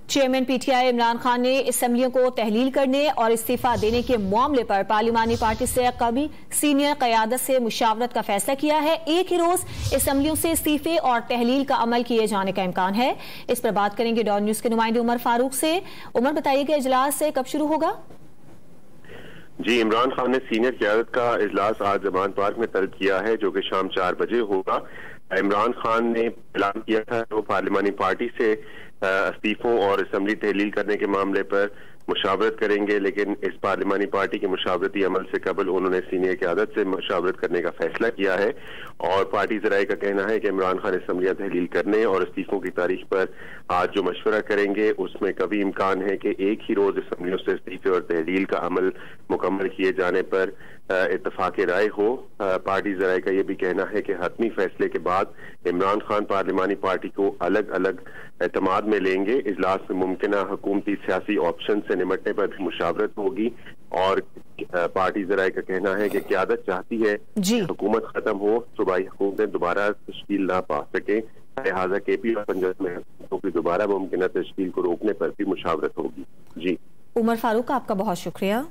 Chairman PTI Imran Khan ने असम्बलियों को तहलील करने और इस्तीफा देने के मामले पर पार्लिमानी पार्टी से कभी सीनियर क़यादत से मुशावरत का फैसला किया है। एक ही रोज असम्बलियों से इस्तीफे और तहलील का अमल किए जाने का इम्कान है। इस पर बात करेंगे डॉन न्यूज के नुमाइंदे उमर फारूक से। उमर, बताइएगा इजलास कब शुरू होगा? जी, इमरान खान ने सीनियर क़यादत का इजलास आज जमान पार्क में तलब किया है, जो कि शाम 4 बजे होगा। इमरान खान ने ऐलान किया था वो पार्लिमानी पार्टी से इस्तीफों और असम्बली तहलील करने के मामले पर मुशावरत करेंगे, लेकिन इस पार्लिमानी पार्टी के मुशावरती अमल से कबल उन्होंने सीनियर क़यादत से मुशावरत करने का फैसला किया है। और पार्टी ज़राए का कहना है कि इमरान खान असम्बलियां तहलील करने और इस्तीफों की तारीख पर आज जो मशवरा करेंगे उसमें कभी इम्कान है कि एक ही रोज असम्बलियों से इस्तीफे और तहलील का अमल मुकम्मल किए जाने पर इत्तफाक राय हो। पार्टी ज़राए का यह भी कहना है कि हतमी फैसले के बाद इमरान खान पार्लिमानी पार्टी को अलग अलग एतमाद में लेंगे। इजलास में मुमकिना हुकूमती सियासी ऑप्शन से निमटने पर भी मुशावरत होगी। और पार्टी ज़राए का कहना है कि क़यादत चाहती है कि हुकूमत खत्म हो, सूबाई हुकूमतें दोबारा तश्कील ना पा सके, लिहाजा केपी और पंजाब में की दोबारा मुमकिना तश्कील को रोकने पर भी मुशावरत होगी। जी, उमर फारूक, आपका बहुत शुक्रिया।